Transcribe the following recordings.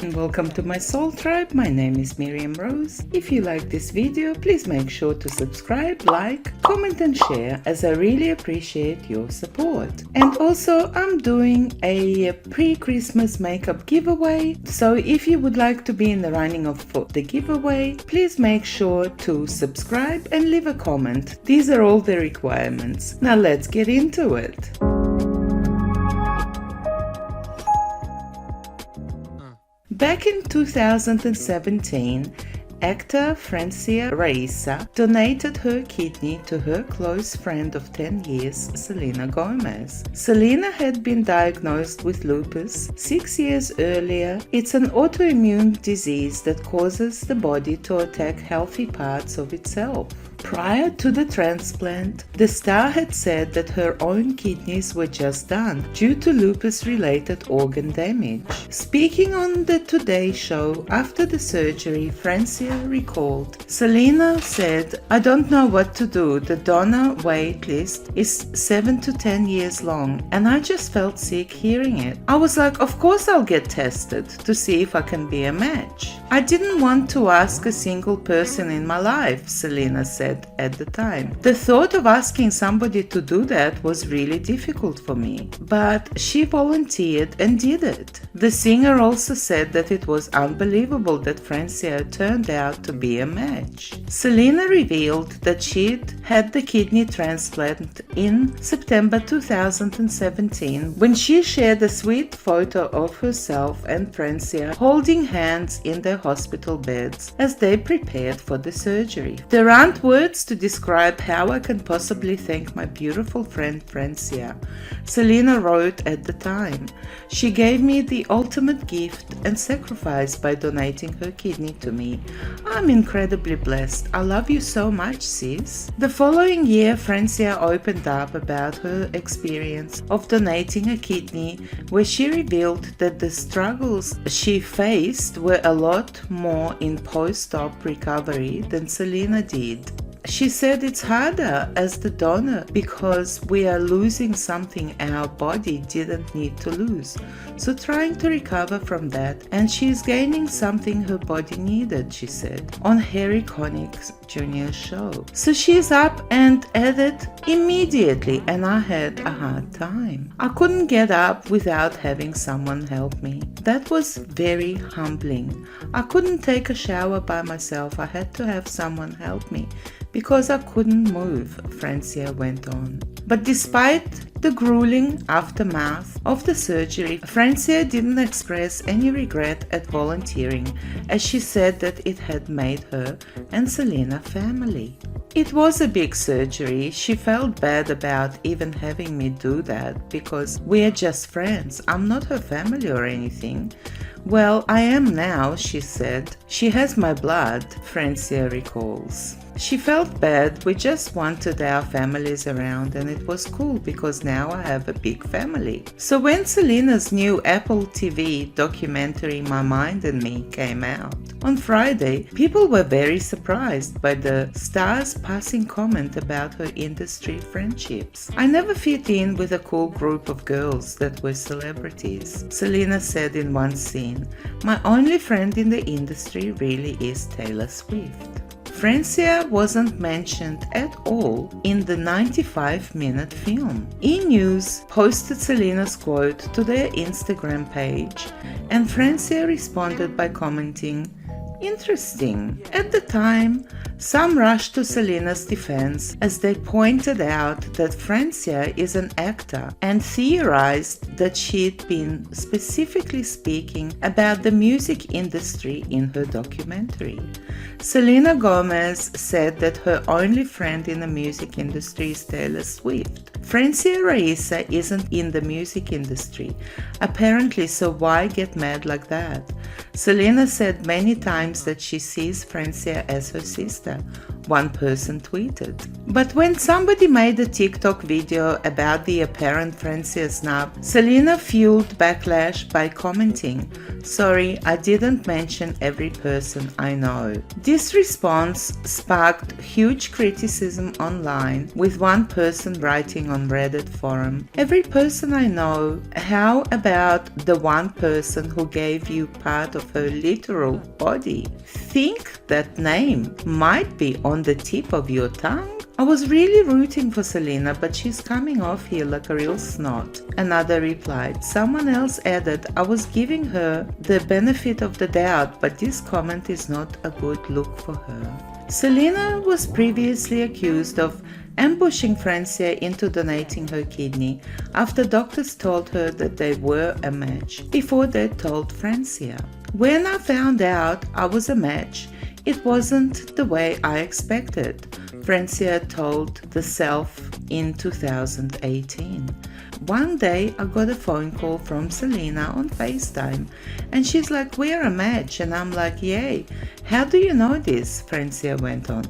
Welcome to my soul tribe. My name is Miriam Rose. If you like this video, please make sure to subscribe, like, comment and share, as I really appreciate your support. And also, I'm doing a pre-Christmas makeup giveaway, so if you would like to be in the running for the giveaway, please make sure to subscribe and leave a comment. These are all the requirements. Now let's get into it. Back in 2017, actor Francia Raisa donated her kidney to her close friend of 10 years, Selena Gomez. Selena had been diagnosed with lupus 6 years earlier. It's an autoimmune disease that causes the body to attack healthy parts of itself. Prior to the transplant, the star had said that her own kidneys were just done due to lupus-related organ damage. Speaking on the Today show after the surgery, Francia recalled, "Selena said, I don't know what to do. The donor wait list is 7 to 10 years long, and I just felt sick hearing it. I was like, of course I'll get tested to see if I can be a match. I didn't want to ask a single person in my life," Selena said at the time. "The thought of asking somebody to do that was really difficult for me, but she volunteered and did it." The singer also said that it was unbelievable that Francia turned out to be a match. Selena revealed that she'd had the kidney transplant in September 2017 when she shared a sweet photo of herself and Francia holding hands in their hospital beds as they prepared for the surgery. "There aren't words to describe how I can possibly thank my beautiful friend Francia," Selena wrote at the time. "She gave me the ultimate gift and sacrifice by donating her kidney to me. I'm incredibly blessed. I love you so much, sis." The following year, Francia opened up about her experience of donating a kidney, where she revealed that the struggles she faced were a lot more in post-op recovery than Selena did. She said it's harder as the donor because we are losing something our body didn't need to lose. So trying to recover from that, and she's gaining something her body needed, she said, on Harry Connick's Jr. show. "So she's up and at it immediately, and I had a hard time. I couldn't get up without having someone help me. That was very humbling. I couldn't take a shower by myself. I had to have someone help me because I couldn't move," Francia went on. But despite the grueling aftermath of the surgery, Francia didn't express any regret at volunteering, as she said that it had made her and Selena family. "It was a big surgery. She felt bad about even having me do that because we are just friends. I'm not her family or anything. Well, I am now," she said. "She has my blood," Francia recalls. "She felt bad. We just wanted our families around, and it was cool because now I have a big family." So when Selena's new Apple TV documentary My Mind and Me came out on Friday, people were very surprised by the star's passing comment about her industry friendships. "I never fit in with a cool group of girls that were celebrities," Selena said in one scene. "My only friend in the industry really is Taylor Swift." Francia wasn't mentioned at all in the 95-minute film. E! News posted Selena's quote to their Instagram page, and Francia responded by commenting, "Interesting." At the time, some rushed to Selena's defense as they pointed out that Francia is an actor and theorized that she'd been specifically speaking about the music industry in her documentary. Selena Gomez said that her only friend in the music industry is Taylor Swift. Francia Raisa isn't in the music industry, apparently, so why get mad like that? Selena said many times that she sees Francia as her sister. one person tweeted. But when somebody made a TikTok video about the apparent Francia snub, Selena fueled backlash by commenting, "Sorry, I didn't mention every person I know." This response sparked huge criticism online, with one person writing on Reddit forum, "Every person I know, how about the one person who gave you part of her literal body? Think that name might be on the tip of your tongue? I was really rooting for Selena, but she's coming off here like a real snot." Another replied. Someone else added, "I was giving her the benefit of the doubt, but this comment is not a good look for her." Selena was previously accused of ambushing Francia into donating her kidney after doctors told her that they were a match before they told Francia. "When I found out I was a match, it wasn't the way I expected," Francia told The Self in 2018. "One day I got a phone call from Selena on FaceTime and she's like, 'We're a match,' and I'm like, 'Yay. How do you know this?' Francia went on.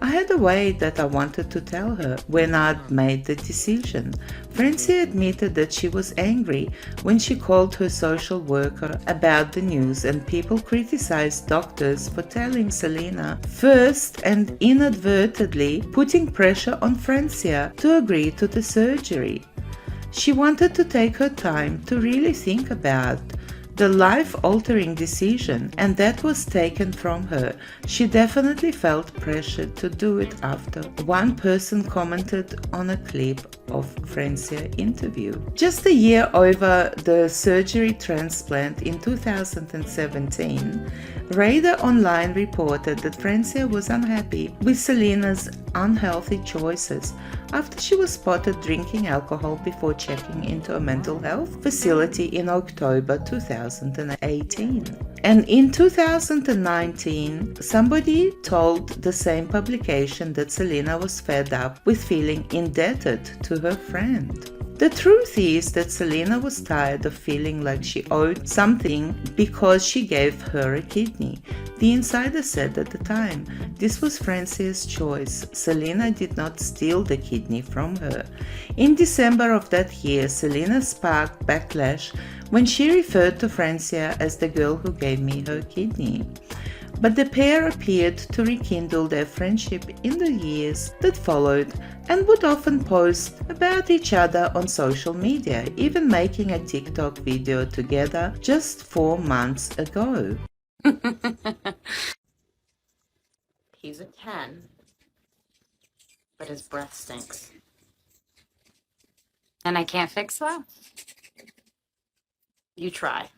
I had a way that I wanted to tell her when I'd made the decision." Francia admitted that she was angry when she called her social worker about the news, and people criticized doctors for telling Selena first and inadvertently putting pressure on Francia to agree to the surgery. She wanted to take her time to really think about the life-altering decision, and that was taken from her. She definitely felt pressured to do it after. One person commented on a clip of Francia interview. Just a year over the surgery transplant in 2017, Raisa online reported that Francia was unhappy with Selena's unhealthy choices after she was spotted drinking alcohol before checking into a mental health facility in October 2018. And in 2019, somebody told the same publication that Selena was fed up with feeling indebted to her friend. The truth is that Selena was tired of feeling like she owed something because she gave her a kidney. The insider said at the time, this was Francia's choice. Selena did not steal the kidney from her. In December of that year, Selena sparked backlash when she referred to Francia as the girl who gave me her kidney. But the pair appeared to rekindle their friendship in the years that followed and would often post about each other on social media, even making a TikTok video together just 4 months ago. He's a 10, but his breath stinks. And I can't fix that? You try.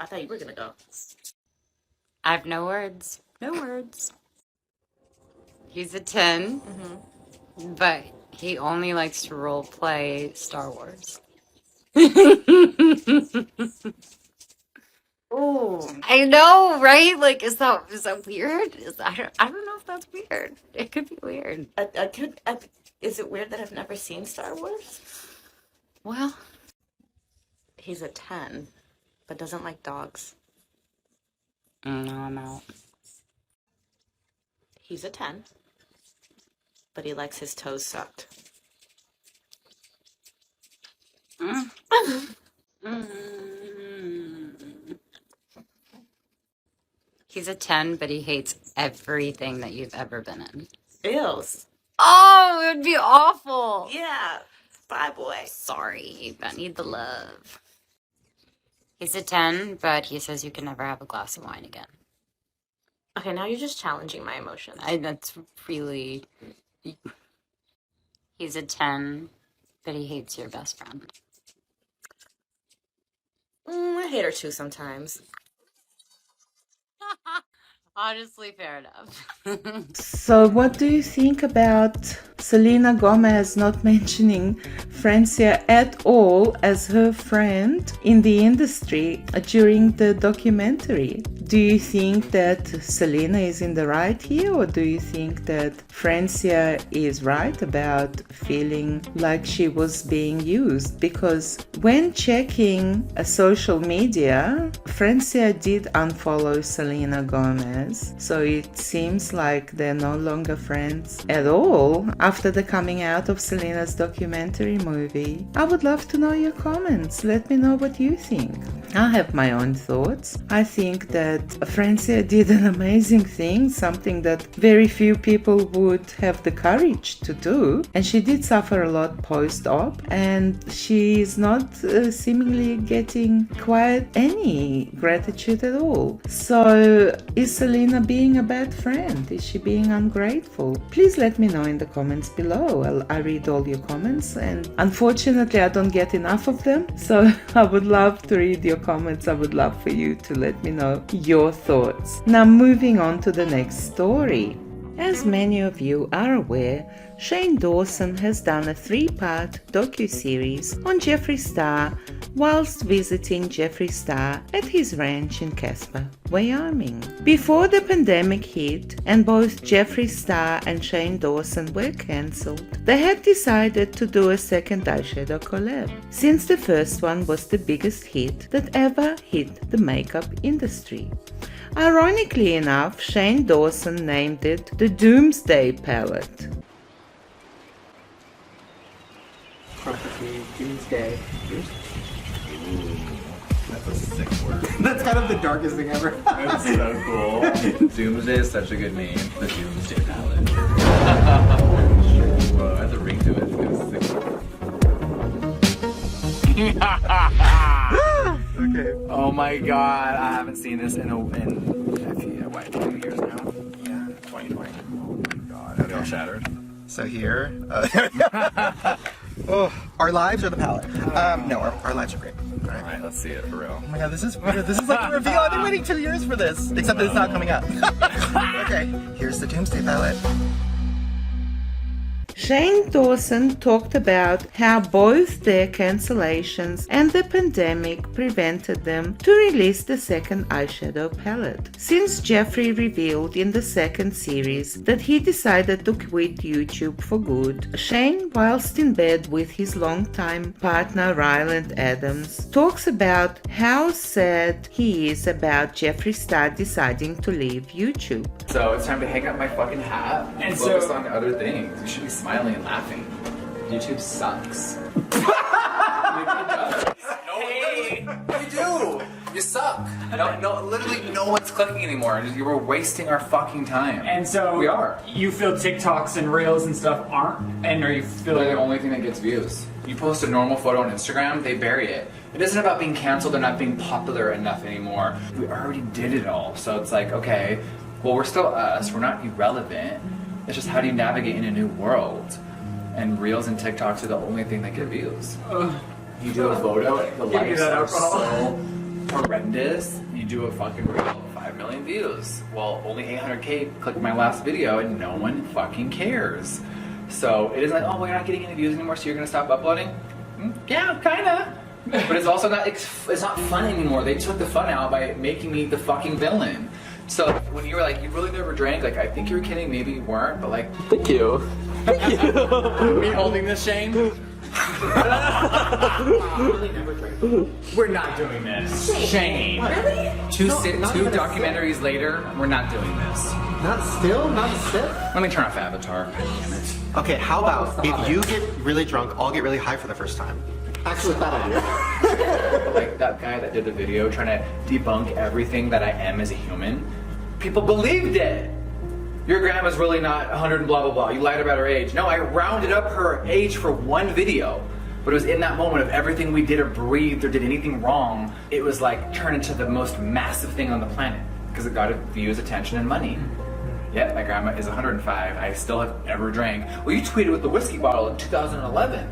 I thought you were gonna go. I have no words. No words. He's a 10, but he only likes to role play Star Wars. Oh, I know, right? Like, is that weird? I don't know if that's weird. It could be weird. is it weird that I've never seen Star Wars? Well, He's a 10, but doesn't like dogs. no, I'm out. He's a 10, but he likes his toes sucked. He's a 10, but he hates everything that you've ever been in. Eels. Oh, it would be awful. Yeah. Bye, boy. Sorry, but I need the love. He's a 10, but he says you can never have a glass of wine again. Okay, now you're just challenging my emotions. That's really... He's a 10, but he hates your best friend. I hate her too sometimes. Honestly, fair enough. So what do you think about Selena Gomez not mentioning Francia at all as her friend in the industry during the documentary? do you think that Selena is in the right here, or do you think that Francia is right about feeling like she was being used? Because when checking social media, Francia did unfollow Selena Gomez, so it seems like they're no longer friends at all after the coming out of Selena's documentary movie. I would love to know your comments. Let me know what you think. I have my own thoughts. I think that Francia did an amazing thing, something that very few people would have the courage to do, and she did suffer a lot post-op, and she is not seemingly getting quite any gratitude at all. So is Selena being a bad friend? Is she being ungrateful? Please let me know in the comments below. I read all your comments, and unfortunately I don't get enough of them, so I would love to read your comments. I would love for you to let me know your thoughts. Now moving on to the next story. As many of you are aware, Shane Dawson has done a 3-part docu-series on Jeffree Star whilst visiting Jeffree Star at his ranch in Casper, Wyoming. Before the pandemic hit and both Jeffree Star and Shane Dawson were cancelled, they had decided to do a second eyeshadow collab, since the first one was the biggest hit that ever hit the makeup industry. Ironically enough, Shane Dawson named it the DoomsDay palette. Doomsday. That's a sick word. That's kind of the darkest thing ever. That's so cool. Doomsday is such a good name. The Doomsday palette. Whoa, that's a ring to it. It's Okay. Oh my god, I haven't seen this in what, 20 years now? Yeah, 2020. Oh my god, are they all shattered? So here, oh, our lives or the palette? No, our lives are great. Alright, let's see it for real. Oh my god, this is like the reveal. I've been waiting 2 years for this, except that it's not coming up. Okay, here's the Doomsday palette. Shane Dawson talked about how both their cancellations and the pandemic prevented them to release the second eyeshadow palette. Since Jeffree revealed in the second series that he decided to quit YouTube for good, Shane, whilst in bed with his longtime partner rylandadams, talks about how sad he is about Jeffree Star deciding to leave YouTube. So it's time to hang up my fucking hat and focus on other things. You should be smiling and laughing. YouTube sucks. YouTube does. Hey, you do. You suck. Literally no one's clicking anymore. You were wasting our fucking time. And so we are. You feel TikToks and Reels and stuff aren't, and are you feel They're the only thing that gets views. You post a normal photo on Instagram, they bury it. It isn't about being canceled or not being popular enough anymore. We already did it all. So it's like, okay, well, we're still us. We're not irrelevant. It's just how do you navigate in a new world? And Reels and TikToks are the only thing that get views. You do a photo, the likes are so horrendous. You do a fucking reel, 5 million views. Well, only 800K clicked my last video and no one fucking cares. So it isn't like, oh, well, you're not getting any views anymore, so you're gonna stop uploading? Yeah, kinda. But it's also not, it's not fun anymore. They took the fun out by making me the fucking villain. So when you were like, you really never drank, like, I think you were kidding, maybe you weren't, but like, thank you. Thank you. Me holding this, Shane? We're not doing this. Shane. Really? Two documentaries later, we're not doing this. Not still? Not a sip? Let me turn off Avatar. Damn it. Okay, how about if you get really drunk, I'll get really high for the first time. Actually, bad idea. Like that guy that did the video trying to debunk everything that I am as a human. People believed it. Your grandma's really not 100 and blah blah blah. You lied about her age. No, I rounded up her age for one video. But it was in that moment of everything we did or breathed or did anything wrong, it was like turned into the most massive thing on the planet. Because it got views, attention, and money. Yeah, my grandma is 105. I still have never drank. Well, you tweeted with the whiskey bottle in 2011.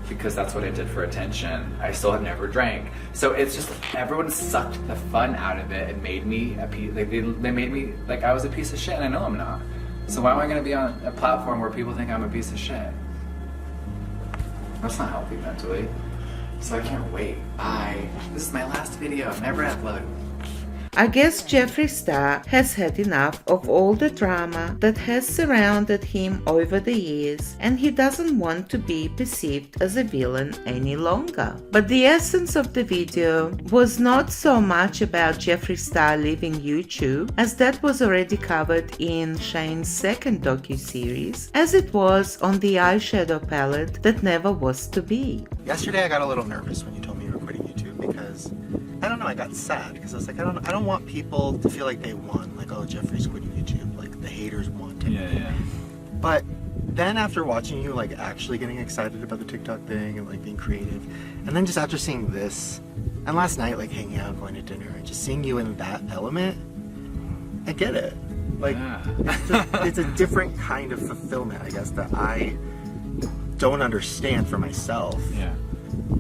Because that's what I did for attention. I still have never drank. So it's just, everyone sucked the fun out of it and made me a piece, like they made me, like I was a piece of shit and I know I'm not. So why am I gonna be on a platform where people think I'm a piece of shit? That's not healthy mentally. So I can't wait. Bye. This is my last video, never upload. I guess Jeffree Star has had enough of all the drama that has surrounded him over the years, and he doesn't want to be perceived as a villain any longer. But the essence of the video was not so much about Jeffree Star leaving YouTube, as that was already covered in Shane's second docu-series, as it was on the eyeshadow palette that never was to be. Yesterday I got a little nervous when you told me you were quitting YouTube because, I don't know, I got sad because I was like, I don't want people to feel like they won, like, oh, Jeffree's quitting YouTube, like the haters want him. Yeah. But then after watching you like actually getting excited about the TikTok thing and like being creative, and then just after seeing this, and last night like hanging out, going to dinner, and just seeing you in that element, I get it. Like, it's a different kind of fulfillment, I guess, that I don't understand for myself. Yeah.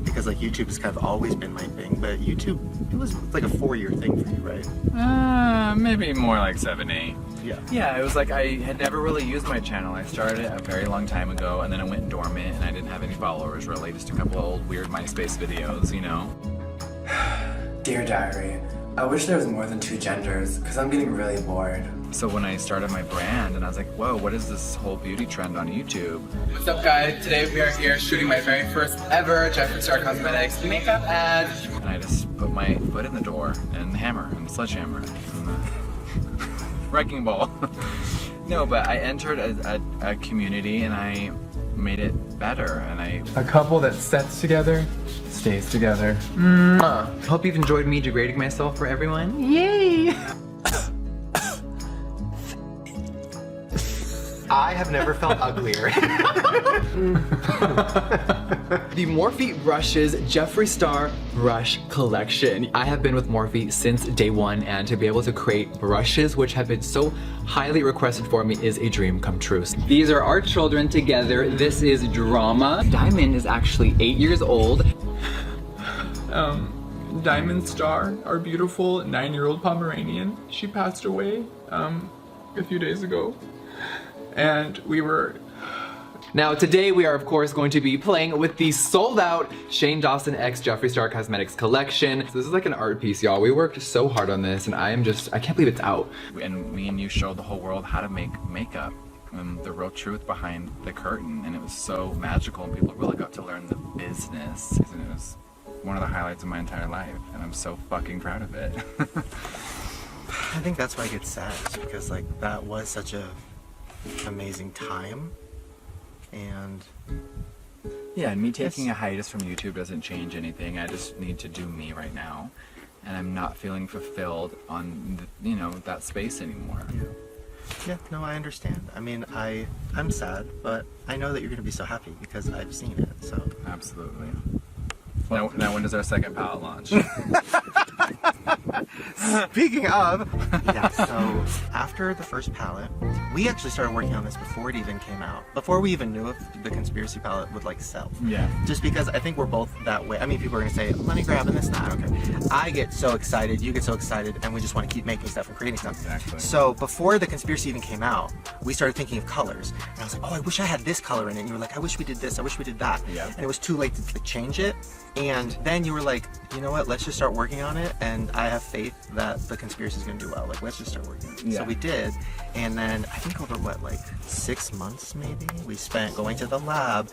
Because like YouTube has kind of always been my thing, but YouTube, it was like a 4-year thing for you, right? Maybe more like 7, 8. Yeah. Yeah, it was like I had never really used my channel. I started it a very long time ago, and then it went dormant, and I didn't have any followers really, just a couple of old weird MySpace videos, you know? Dear Diary, I wish there was more than 2 genders, because I'm getting really bored. So when I started my brand, and I was like, whoa, what is this whole beauty trend on YouTube? What's up, guys? Today we are here shooting my very first ever Jeffree Star Cosmetics makeup ad. And I just put my foot in the door, and the hammer, and the sledgehammer, and the wrecking ball. No, but I entered a community, and I made it better, and A couple that sets together, stays together. Hope you've enjoyed me degrading myself for everyone. Yay! I have never felt uglier. The Morphe Brushes Jeffree Star Brush Collection. I have been with Morphe since day one, and to be able to create brushes which have been so highly requested for me is a dream come true. These are our children together. This is Drama. Diamond is actually 8 years old. Diamond Star, our beautiful 9-year-old Pomeranian, she passed away a few days ago. And we were... Now today we are of course going to be playing with the sold out Shane Dawson x Jeffree Star Cosmetics collection. So this is like an art piece, y'all. We worked so hard on this, and I can't believe it's out. And me and you showed the whole world how to make makeup and the real truth behind the curtain, and it was so magical, and people really got to learn the business, and it was one of the highlights of my entire life, and I'm so fucking proud of it. I think that's why I get sad, is because like that was such a amazing time, and yeah, and me taking a hiatus from YouTube doesn't change anything. I just need to do me right now, and I'm not feeling fulfilled on the, you know, that space anymore. Yeah, no, I understand. I mean, I'm sad, but I know that you're gonna be so happy because I've seen it. So absolutely. Now when does our second palette launch? Speaking of, yeah, so after the first palette, we actually started working on this before it even came out. Before we even knew if the conspiracy palette would like sell. Yeah. Just because I think we're both that way. I mean, people are gonna say, let me grab and this, that, okay. I get so excited, you get so excited, and we just want to keep making stuff and creating stuff. Exactly. So before the conspiracy even came out, we started thinking of colors. And I was like, oh, I wish I had this color in it. And you were like, I wish we did this, I wish we did that. Yeah. And it was too late to change it. And then you were like, you know what, let's just start working on it, and I have faith that the conspiracy is going to do well. Like, let's just start working on it. Yeah. So we did, and then I think over what, like 6 months maybe, we spent going to the lab,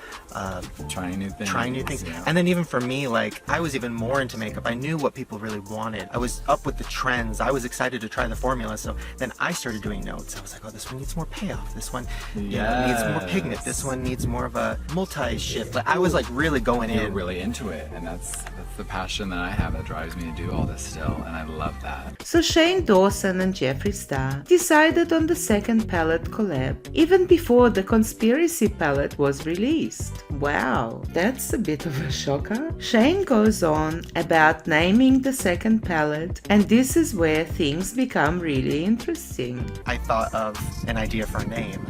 trying new things. Yeah. And then even for me, like, I was even more into makeup. I knew what people really wanted. I was up with the trends. I was excited to try the formula. So then I started doing notes. I was like, oh, this one needs more payoff. This one you know, needs more pigment. This one needs more of a multi-shift. Like, I was like really going in. You're really into it, and that's the passion that I have that drives me to do all this still, and I love that. So Shane Dawson and Jeffree Star decided on the second palette collab, even before the conspiracy palette was released. Wow, that's a bit of a shocker. Shane goes on about naming the second palette, and this is where things become really interesting. I thought of an idea for a name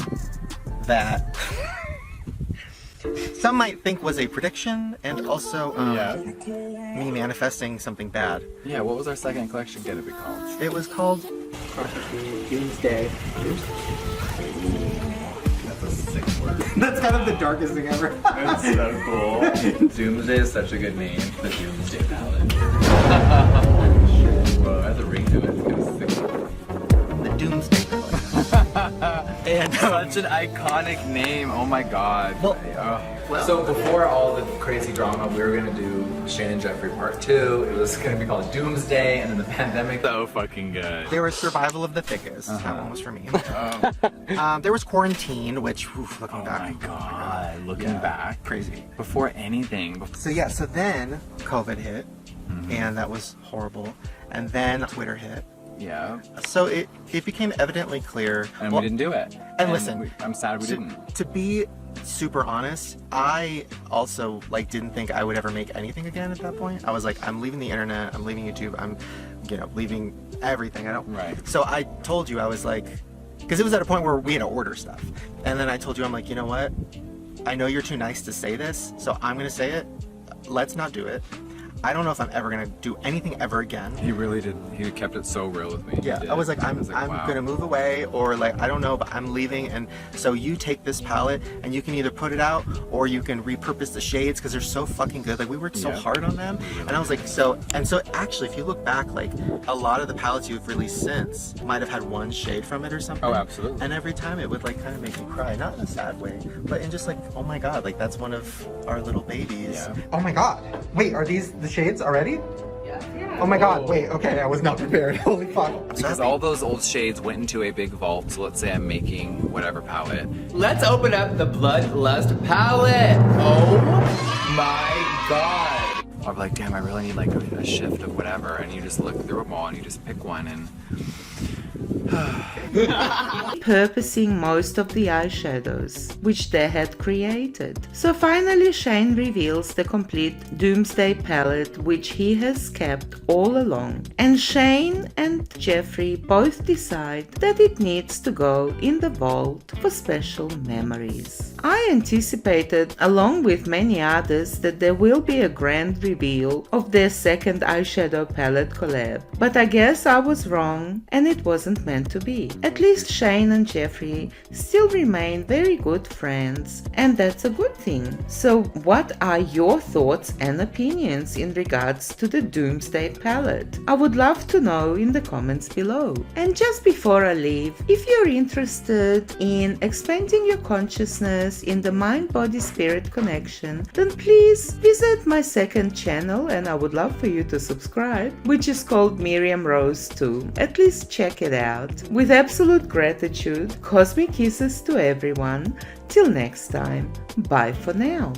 that some might think was a prediction, and also me manifesting something bad. Yeah, what was our second collection gonna be called? It was called DoomsDay. That's a sick word. That's kind of the darkest thing ever. That's so cool. Doomsday is such a good name. The Doomsday palette. Whoa, I have the ring The Doomsday palette. And such an iconic name. Oh my god. Well, So before all the crazy drama, we were gonna do Shane and Jeffree Part 2. It was gonna be called Doomsday, and then the pandemic. So fucking good. there was Survival of the Thickest. That one was for me. There was Quarantine, which, looking Oh back. my god. Looking back. Crazy. Before anything. So yeah, so then COVID hit, and that was horrible. And then Twitter hit. Yeah. So it became evidently clear. And well, we didn't do it. And listen, I'm sad we didn't. To be super honest, I also like didn't think I would ever make anything again at that point. I was like, I'm leaving the internet, I'm leaving YouTube, I'm, leaving everything. I don't. Right. So I told you, I was like, because it was at a point where we had to order stuff, and then I told you, I'm like, you know what? I know you're too nice to say this, so I'm gonna say it. Let's not do it. I don't know if I'm ever gonna do anything ever again. He really did. He kept it so real with me. Yeah, He did. I was like, I'm wow. gonna move away, or like, I don't know, but I'm leaving, and so you take this palette, and you can either put it out, or you can repurpose the shades, because they're so fucking good. Like, we worked so Yeah. hard on them, and I was like, so actually, if you look back, like, a lot of the palettes you've released since might have had one shade from it or something. Oh, absolutely. And every time it would, like, kind of make me cry, not in a sad way, but in just like, oh my god, like, that's one of our little babies. Yeah. Oh my god, wait, are these the shades already? Oh my god, wait, okay, I was not prepared. Holy fuck. Because all those old shades went into a big vault. So let's say I'm making whatever palette. Let's open up the Bloodlust palette. Oh my god. I'll be like, damn, I really need like a shift of whatever. And you just look through them all and you just pick one and purposing most of the eyeshadows, which they had created. So finally Shane reveals the complete Doomsday palette, which he has kept all along. And Shane and Jeffree both decide that it needs to go in the vault for special memories. I anticipated, along with many others, that there will be a grand reveal of their second eyeshadow palette collab, but I guess I was wrong and it wasn't meant to be. At least Shane and Jeffree still remain very good friends, and that's a good thing. So what are your thoughts and opinions in regards to the Doomsday palette? I would love to know in the comments below. And just before I leave, if you're interested in expanding your consciousness in the mind-body-spirit connection, then please visit my second channel, and I would love for you to subscribe, which is called Miriam Rose too. At least check it out. With absolute gratitude, cosmic kisses to everyone. Till next time, bye for now.